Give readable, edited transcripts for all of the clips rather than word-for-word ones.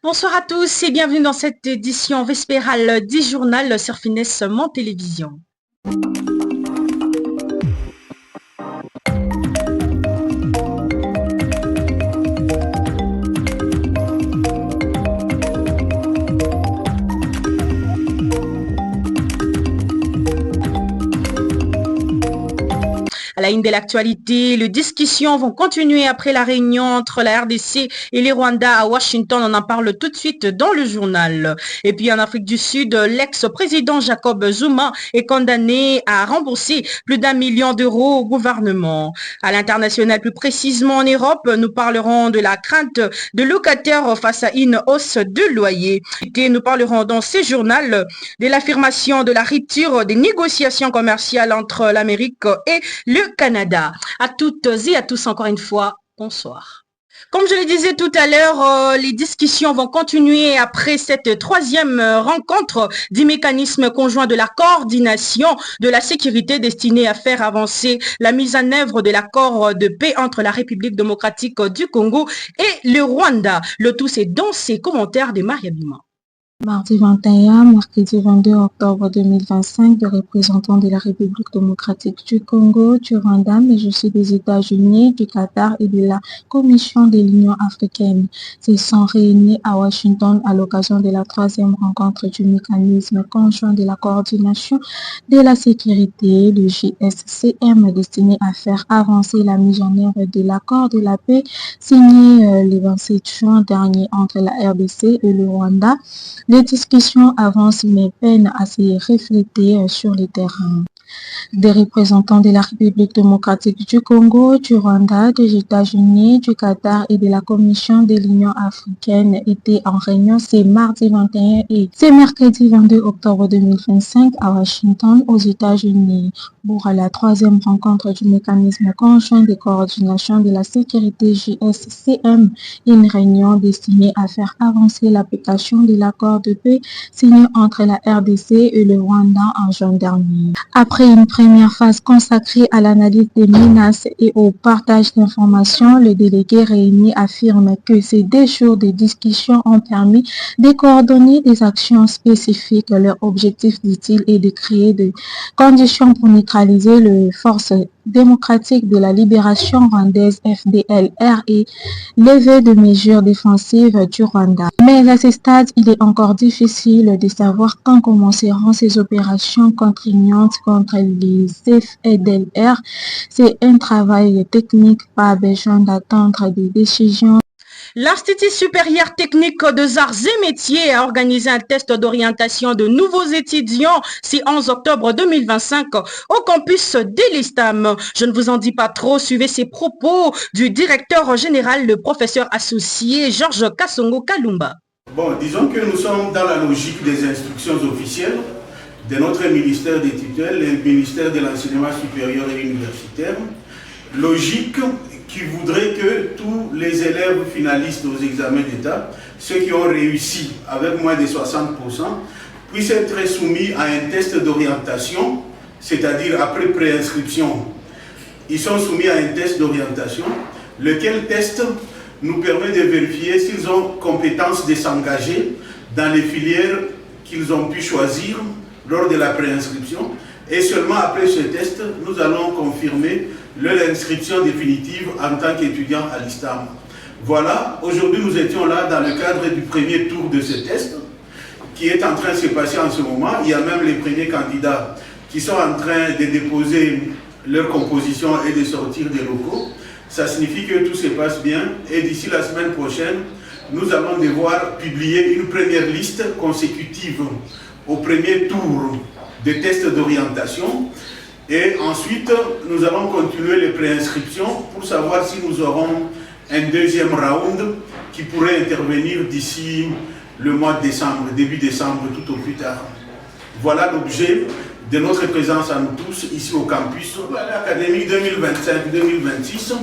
Bonsoir à tous et bienvenue dans cette édition vespérale du journal sur Finesse Mon Télévision. À la une de l'actualité, les discussions vont continuer après la réunion entre la RDC et les Rwandais à Washington. On en parle tout de suite dans le journal. Et puis en Afrique du Sud, l'ex-président Jacob Zuma est condamné à rembourser plus d'1 million d'euros au gouvernement. À l'international, plus précisément en Europe, nous parlerons de la crainte de locataires face à une hausse de loyer. Et nous parlerons dans ce journal de l'affirmation de la rupture des négociations commerciales entre l'Amérique et le Canada. À toutes et à tous, encore une fois, bonsoir. Comme je le disais tout à l'heure, les discussions vont continuer après cette troisième rencontre du mécanisme conjoint de la coordination de la sécurité destinée à faire avancer la mise en œuvre de l'accord de paix entre la République démocratique du Congo et le Rwanda. Le tout, c'est dans ces commentaires de Maria Bima. Mardi 21, mercredi 22 octobre 2025, des représentants de la République démocratique du Congo, du Rwanda, mais aussi des États-Unis, du Qatar et de la Commission de l'Union africaine se sont réunis à Washington à l'occasion de la troisième rencontre du mécanisme conjoint de la coordination de la sécurité, le JSCM, destiné à faire avancer la mise en œuvre de l'accord de la paix signé le 27 juin dernier entre la RDC et le Rwanda. Les discussions avancent mais peinent à se refléter sur le terrain. Des représentants de la République démocratique du Congo, du Rwanda, des États-Unis, du Qatar et de la Commission de l'Union africaine étaient en réunion ce mardi 21 et ce mercredi 22 octobre 2025 à Washington, aux États-Unis, pour la troisième rencontre du mécanisme conjoint de coordination de la sécurité JSCM, une réunion destinée à faire avancer l'application de l'accord de paix signé entre la RDC et le Rwanda en juin dernier. Après une première phase consacrée à l'analyse des menaces et au partage d'informations, le délégué réuni affirme que ces 2 jours de discussion ont permis de coordonner des actions spécifiques. Leur objectif, dit-il, est de créer des conditions pour neutraliser les forces démocratiques de la libération rwandaise FDLR et lever des mesures défensives du Rwanda. Mais à ce stade, il est encore difficile de savoir quand commenceront ces opérations contraignantes contre les FDLR. C'est un travail technique, pas besoin d'attendre des décisions. L'Institut supérieur technique des arts et métiers a organisé un test d'orientation de nouveaux étudiants ce 11 octobre 2025 au campus de l'ISTAM. Je ne vous en dis pas trop, suivez ces propos du directeur général, le professeur associé Georges Kassongo Kalumba. Bon, disons que nous sommes dans la logique des instructions officielles de notre ministère des tutelles, le ministère de l'enseignement supérieur et universitaire. Logique qui voudrait que tous les élèves finalistes aux examens d'État, ceux qui ont réussi avec moins de 60%, puissent être soumis à un test d'orientation, c'est-à-dire après préinscription. Ils sont soumis à un test d'orientation, lequel test nous permet de vérifier s'ils ont compétence de s'engager dans les filières qu'ils ont pu choisir lors de la préinscription. Et seulement après ce test, nous allons confirmer leur inscription définitive en tant qu'étudiant à l'ISTAM. Voilà, aujourd'hui nous étions là dans le cadre du premier tour de ce test qui est en train de se passer en ce moment. Il y a même les premiers candidats qui sont en train de déposer leur composition et de sortir des locaux. Ça signifie que tout se passe bien et d'ici la semaine prochaine, nous allons devoir publier une première liste consécutive au premier tour de tests d'orientation. Et ensuite, nous allons continuer les préinscriptions pour savoir si nous aurons un deuxième round qui pourrait intervenir d'ici le mois de décembre, début décembre, tout au plus tard. Voilà l'objet de notre présence à nous tous ici au campus. À l'académie 2025-2026,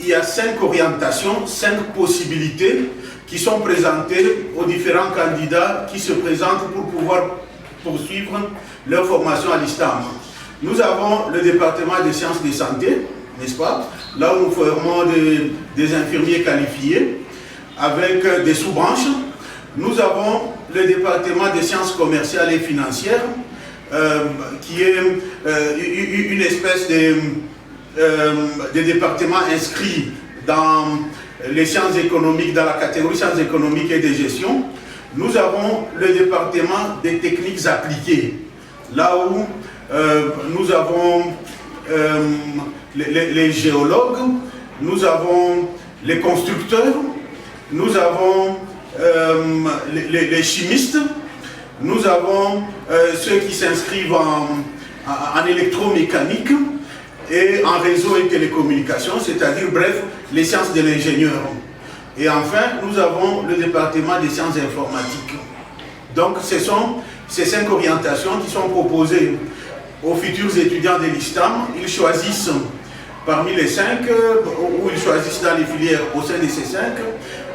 il y a 5 orientations, 5 possibilités qui sont présentées aux différents candidats qui se présentent pour pouvoir poursuivre leur formation à l'ISTAM. Nous avons le département des sciences de santé, n'est-ce pas? Là où nous formons des infirmiers qualifiés avec des sous-branches. Nous avons le département des sciences commerciales et financières, qui est une espèce de département inscrit dans les sciences économiques, dans la catégorie sciences économiques et de gestion. Nous avons le département des techniques appliquées, là où nous avons les géologues, nous avons les constructeurs, nous avons les chimistes, nous avons ceux qui s'inscrivent en électromécanique et en réseau et télécommunications, c'est-à-dire bref, les sciences de l'ingénieur. Et enfin, nous avons le département des sciences informatiques. Donc ce sont ces 5 orientations qui sont proposées aux futurs étudiants de l'ISTAM. Ils choisissent parmi les 5, ou ils choisissent dans les filières au sein de ces 5,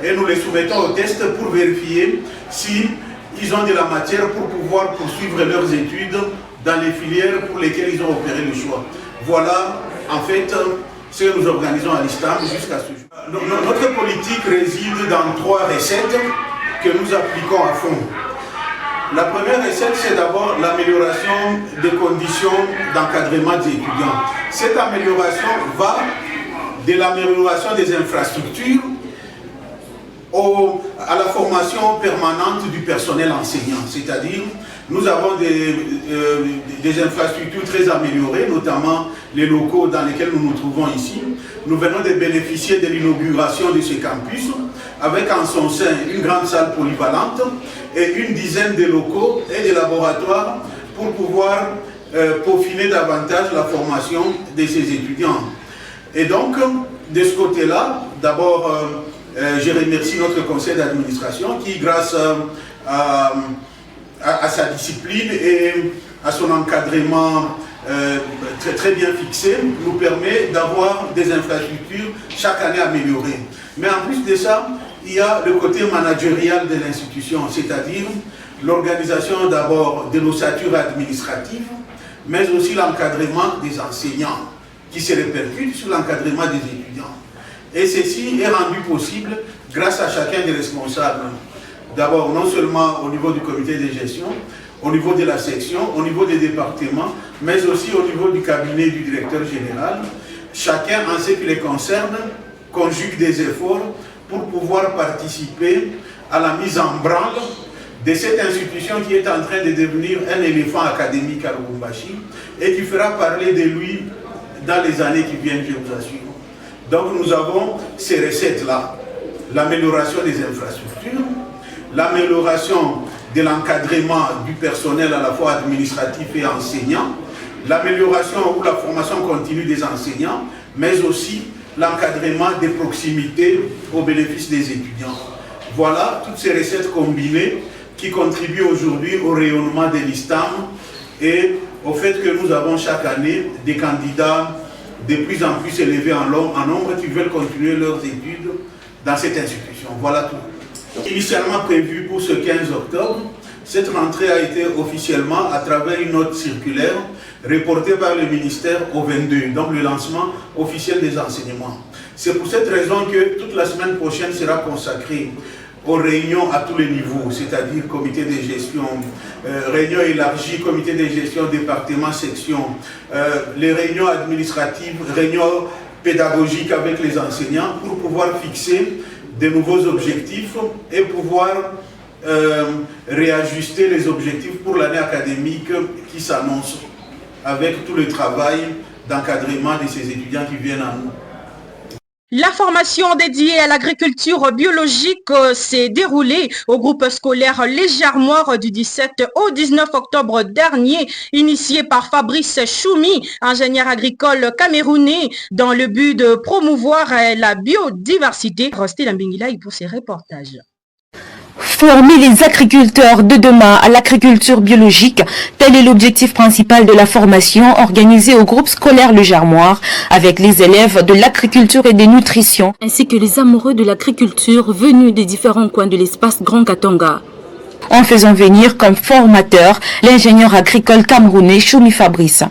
et nous les soumettons au test pour vérifier si ils ont de la matière pour pouvoir poursuivre leurs études dans les filières pour lesquelles ils ont opéré le choix. Voilà, en fait, ce que nous organisons à l'ISTAM jusqu'à ce jour. Notre politique réside dans 3 recettes que nous appliquons à fond. La première recette, c'est d'abord l'amélioration des conditions d'encadrement des étudiants. Cette amélioration va de l'amélioration des infrastructures à la formation permanente du personnel enseignant. C'est-à-dire, nous avons des infrastructures très améliorées, notamment les locaux dans lesquels nous nous trouvons ici. Nous venons de bénéficier de l'inauguration de ce campus, avec en son sein une grande salle polyvalente et une dizaine de locaux et de laboratoires pour pouvoir peaufiner davantage la formation de ces étudiants. Et donc, de ce côté-là, d'abord, je remercie notre conseil d'administration qui, grâce à sa discipline et à son encadrement très bien fixé, nous permet d'avoir des infrastructures chaque année améliorées. Mais en plus de ça, il y a le côté managérial de l'institution, c'est-à-dire l'organisation d'abord de l'ossature administrative, mais aussi l'encadrement des enseignants, qui se répercute sur l'encadrement des étudiants. Et ceci est rendu possible grâce à chacun des responsables. D'abord, non seulement au niveau du comité de gestion, au niveau de la section, au niveau des départements, mais aussi au niveau du cabinet du directeur général. Chacun, en ce qui les concerne, conjugue des efforts pour pouvoir participer à la mise en branle de cette institution qui est en train de devenir un éléphant académique à Lubumbashi et qui fera parler de lui dans les années qui viennent, je vous assure. Donc nous avons ces recettes-là, l'amélioration des infrastructures, l'amélioration de l'encadrement du personnel à la fois administratif et enseignant, l'amélioration ou la formation continue des enseignants, mais aussi l'encadrement des proximités au bénéfice des étudiants. Voilà toutes ces recettes combinées qui contribuent aujourd'hui au rayonnement de l'ISTAM et au fait que nous avons chaque année des candidats de plus en plus élevés en nombre qui veulent continuer leurs études dans cette institution. Voilà tout. Initialement prévu pour ce 15 octobre, cette rentrée a été officiellement, à travers une note circulaire, reportée par le ministère au 22, donc le lancement officiel des enseignements. C'est pour cette raison que toute la semaine prochaine sera consacrée aux réunions à tous les niveaux, c'est-à-dire comité de gestion, réunions élargies, comité de gestion, département, section, les réunions administratives, réunions pédagogiques avec les enseignants pour pouvoir fixer de nouveaux objectifs et pouvoir réajuster les objectifs pour l'année académique qui s'annonce avec tout le travail d'encadrement de ces étudiants qui viennent à nous. La formation dédiée à l'agriculture biologique s'est déroulée au groupe scolaire Les Jarmoires du 17 au 19 octobre dernier, initiée par Fabrice Choumi, ingénieur agricole camerounais, dans le but de promouvoir la biodiversité. Stella Mbingilaï pour ses reportages. Former les agriculteurs de demain à l'agriculture biologique, tel est l'objectif principal de la formation organisée au groupe scolaire Le Jarmoire avec les élèves de l'agriculture et des nutritions, ainsi que les amoureux de l'agriculture venus des différents coins de l'espace Grand Katanga. en faisant venir comme formateur l'ingénieur agricole camerounais Choumi Fabrice.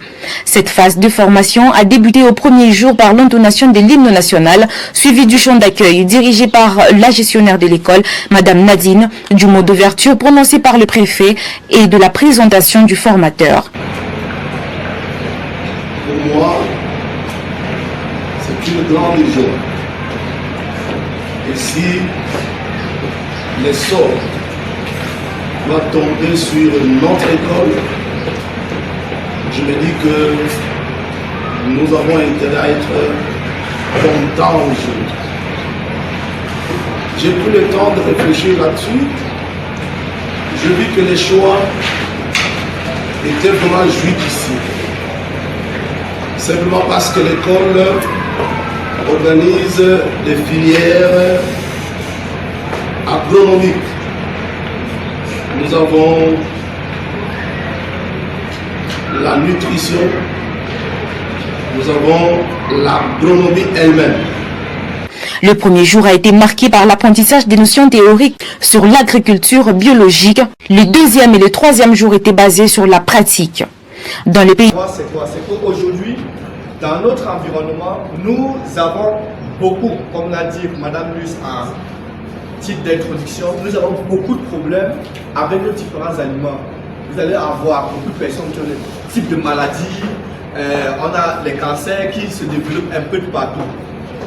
Cette phase de formation a débuté au premier jour par l'intonation de l'hymne national, suivi du chant d'accueil dirigé par la gestionnaire de l'école, Madame Nadine, du mot d'ouverture prononcé par le préfet et de la présentation du formateur. Pour moi, c'est une grande joie. Et si les sorts doivent tomber sur notre école, je me dis que nous avons intérêt à être contents aujourd'hui. J'ai pris le temps de réfléchir là-dessus. Je vis que les choix étaient vraiment judicieux. Simplement parce que l'école organise des filières agronomiques. Nous avons la nutrition, nous avons l'agronomie elle-même. Le premier jour a été marqué par l'apprentissage des notions théoriques sur l'agriculture biologique. Le deuxième et le troisième jour étaient basés sur la pratique. Dans les pays... C'est quoi? C'est qu'aujourd'hui, dans notre environnement, nous avons beaucoup, comme l'a dit Madame Luce en titre d'introduction, nous avons beaucoup de problèmes avec nos différents aliments. Vous allez avoir beaucoup de personnes qui ont des types de maladies, on a les cancers qui se développent un peu de partout.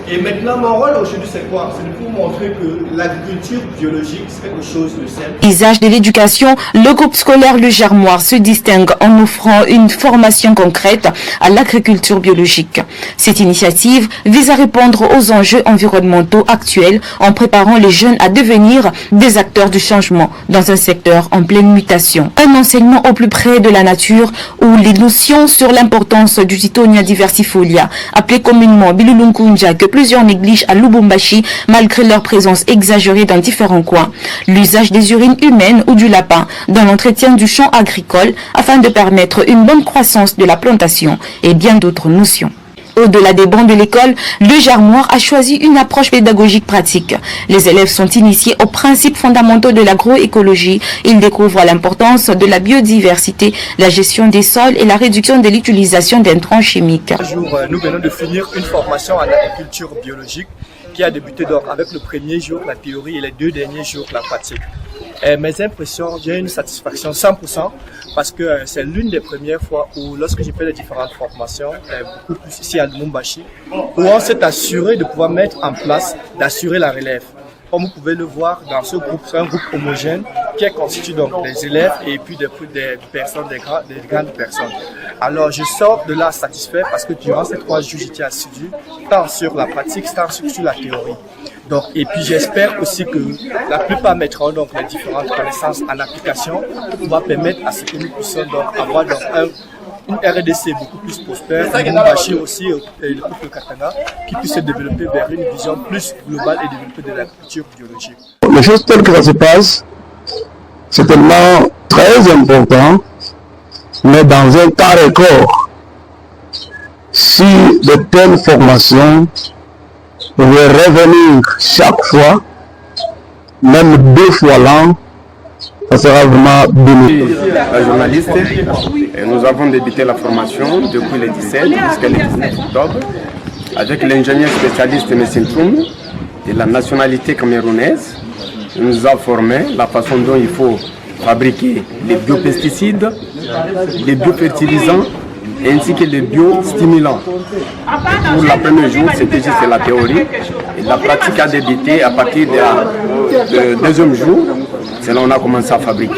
Et maintenant, mon rôle aujourd'hui, c'est quoi? C'est de vous montrer que l'agriculture biologique, c'est quelque chose de simple. Visage de l'éducation, le groupe scolaire Le Germoir se distingue en offrant une formation concrète à l'agriculture biologique. Cette initiative vise à répondre aux enjeux environnementaux actuels en préparant les jeunes à devenir des acteurs du changement dans un secteur en pleine mutation. Un enseignement au plus près de la nature où les notions sur l'importance du Tithonia diversifolia, appelé communément Bilulunkunja, que plusieurs négligent à Lubumbashi malgré leur présence exagérée dans différents coins. L'usage des urines humaines ou du lapin dans l'entretien du champ agricole afin de permettre une bonne croissance de la plantation et bien d'autres notions. Au-delà des bancs de l'école, le Germoir a choisi une approche pédagogique pratique. Les élèves sont initiés aux principes fondamentaux de l'agroécologie. Ils découvrent l'importance de la biodiversité, la gestion des sols et la réduction de l'utilisation d'intrants chimiques. Nous venons de finir une formation en agriculture biologique qui a débuté donc avec le premier jour la théorie et les 2 derniers jours la pratique. Mes impressions, j'ai une satisfaction 100% parce que c'est l'une des premières fois où lorsque j'ai fait les différentes formations, beaucoup plus ici à Lubumbashi, où on s'est assuré de pouvoir mettre en place, d'assurer la relève. Comme vous pouvez le voir dans ce groupe, c'est un groupe homogène qui est constitué donc des élèves et puis des personnes, des grandes personnes. Alors je sors de là satisfait parce que durant ces 3 jours, j'étais assidu tant sur la pratique, tant sur la théorie. Donc, et puis j'espère aussi que la plupart mettront donc les différentes connaissances en application pour pouvoir permettre à ce que nous puissions donc avoir donc une RDC beaucoup plus prospère, Lubumbashi aussi et le groupe Katanga qui puisse se développer vers une vision plus globale et développer de l'agriculture biologique. Les choses telles que ça se passe, c'est tellement très important, mais dans un cas record, si de telles formations pouvaient revenir chaque fois, même 2 fois l'an, ça sera vraiment bénéfique. La journaliste, et nous avons débuté la formation depuis le 17 jusqu'à le 19 octobre avec l'ingénieur spécialiste M. Ntroum de la nationalité camerounaise. Il nous a formé la façon dont il faut fabriquer les biopesticides, les biofertilisants ainsi que les biostimulants. Pour le premier jour, c'était juste la théorie et la pratique a débuté à partir du deuxième jour. C'est là qu'on a commencé à fabriquer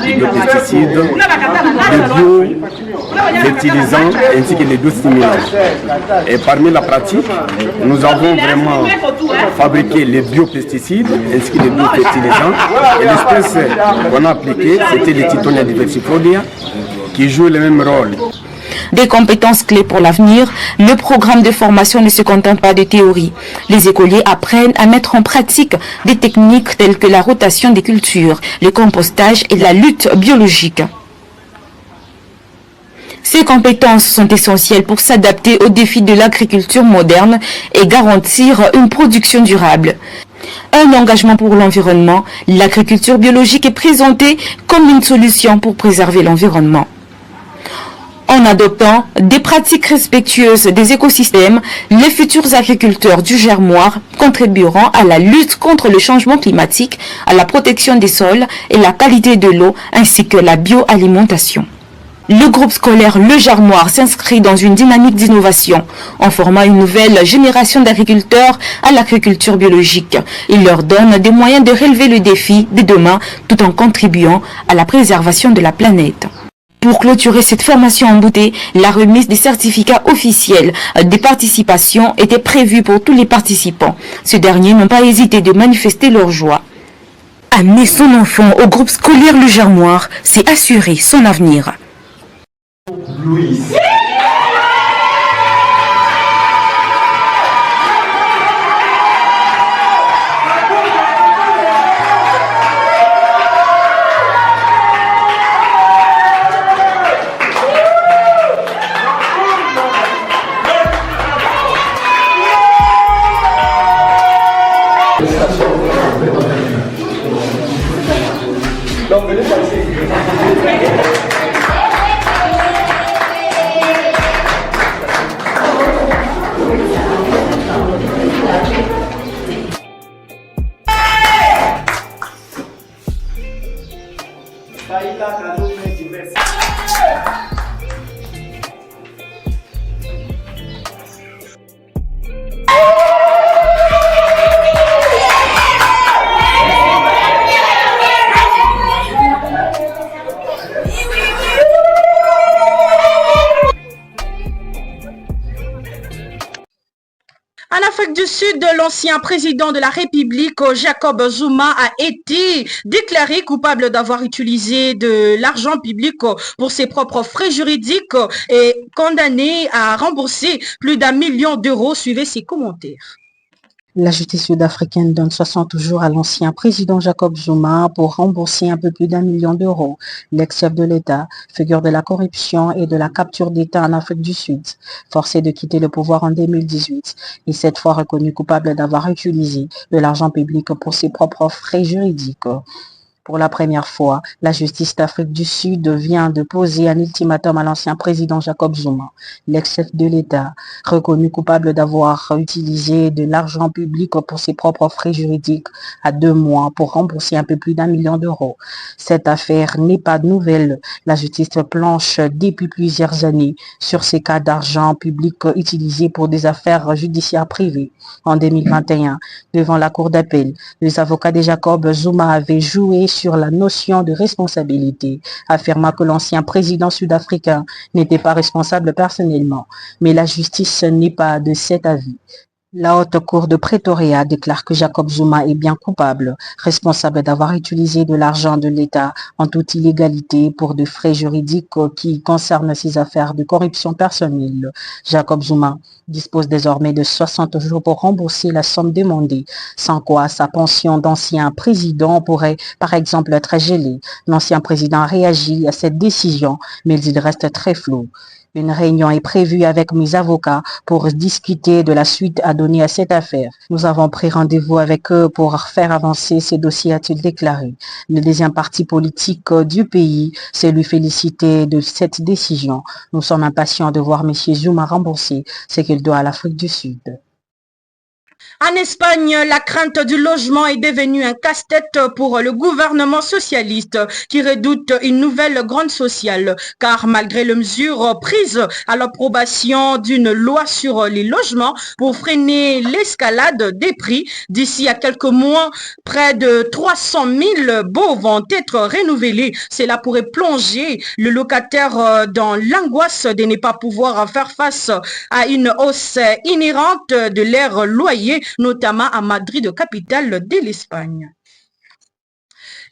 les biopesticides, les biofertilisants ainsi que les biostimulants. Et parmi la pratique, nous avons vraiment fabriqué les biopesticides ainsi que les biofertilisants. Et l'espèce qu'on a appliquée, c'était les Tithonia diversifolia qui jouent le même rôle. Des compétences clés pour l'avenir, le programme de formation ne se contente pas de théorie. Les écoliers apprennent à mettre en pratique des techniques telles que la rotation des cultures, le compostage et la lutte biologique. Ces compétences sont essentielles pour s'adapter aux défis de l'agriculture moderne et garantir une production durable. Un engagement pour l'environnement, l'agriculture biologique est présentée comme une solution pour préserver l'environnement. En adoptant des pratiques respectueuses des écosystèmes, les futurs agriculteurs du Germoir contribueront à la lutte contre le changement climatique, à la protection des sols et la qualité de l'eau, ainsi que la bioalimentation. Le groupe scolaire Le Germoir s'inscrit dans une dynamique d'innovation en formant une nouvelle génération d'agriculteurs à l'agriculture biologique. Il leur donne des moyens de relever le défi de demain tout en contribuant à la préservation de la planète. Pour clôturer cette formation en beauté, la remise des certificats officiels des participations était prévue pour tous les participants. Ces derniers n'ont pas hésité de manifester leur joie. Amener son enfant au groupe scolaire Le Germoir, c'est assurer son avenir. Louis. En Afrique du Sud, l'ancien président de la République, Jacob Zuma, a été déclaré coupable d'avoir utilisé de l'argent public pour ses propres frais juridiques et condamné à rembourser plus d'1 million d'euros. Suivez ses commentaires. La justice sud-africaine donne 60 jours à l'ancien président Jacob Zuma pour rembourser un peu plus d'1 million d'euros. L'ex-chef de l'État, figure de la corruption et de la capture d'État en Afrique du Sud, forcé de quitter le pouvoir en 2018 et cette fois reconnu coupable d'avoir utilisé de l'argent public pour ses propres frais juridiques. Pour la première fois, la justice d'Afrique du Sud vient de poser un ultimatum à l'ancien président Jacob Zuma, l'ex-chef de l'État, reconnu coupable d'avoir utilisé de l'argent public pour ses propres frais juridiques à 2 mois pour rembourser un peu plus d'1 million d'euros. Cette affaire n'est pas nouvelle. La justice planche depuis plusieurs années sur ces cas d'argent public utilisés pour des affaires judiciaires privées. En 2021, devant la cour d'appel, les avocats de Jacob Zuma avaient joué sur la notion de responsabilité, affirmant que l'ancien président sud-africain n'était pas responsable personnellement. Mais la justice n'est pas de cet avis. La haute cour de Pretoria déclare que Jacob Zuma est bien coupable, responsable d'avoir utilisé de l'argent de l'État en toute illégalité pour des frais juridiques qui concernent ses affaires de corruption personnelle. Jacob Zuma dispose désormais de 60 jours pour rembourser la somme demandée, sans quoi sa pension d'ancien président pourrait par exemple être gelée. L'ancien président a réagi à cette décision, mais il reste très flou. Une réunion est prévue avec mes avocats pour discuter de la suite à donner à cette affaire. Nous avons pris rendez-vous avec eux pour faire avancer ces dossiers, a-t-il déclaré. Le deuxième parti politique du pays s'est lui félicité de cette décision. Nous sommes impatients de voir M. Zuma rembourser ce qu'il doit à l'Afrique du Sud. En Espagne, la crainte du logement est devenue un casse-tête pour le gouvernement socialiste qui redoute une nouvelle grogne sociale, car malgré les mesures prises à l'approbation d'une loi sur les logements pour freiner l'escalade des prix, d'ici à quelques mois, près de 300 000 baux vont être renouvelés. Cela pourrait plonger le locataire dans l'angoisse de ne pas pouvoir faire face à une hausse inhérente de leur loyer, notamment à Madrid, capitale de l'Espagne.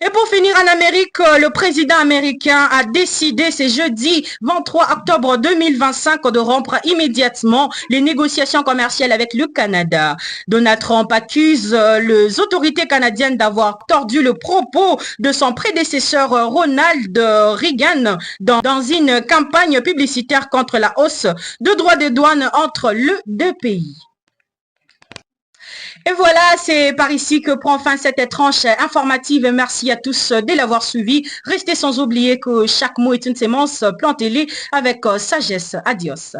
Et pour finir en Amérique, le président américain a décidé ce jeudi 23 octobre 2025 de rompre immédiatement les négociations commerciales avec le Canada. Donald Trump accuse les autorités canadiennes d'avoir tordu le propos de son prédécesseur Ronald Reagan dans une campagne publicitaire contre la hausse de droits de douane entre les deux pays. Et voilà, c'est par ici que prend fin cette tranche informative. Merci à tous de l'avoir suivi. Restez sans oublier que chaque mot est une sémence. Plantez-les avec sagesse. Adios.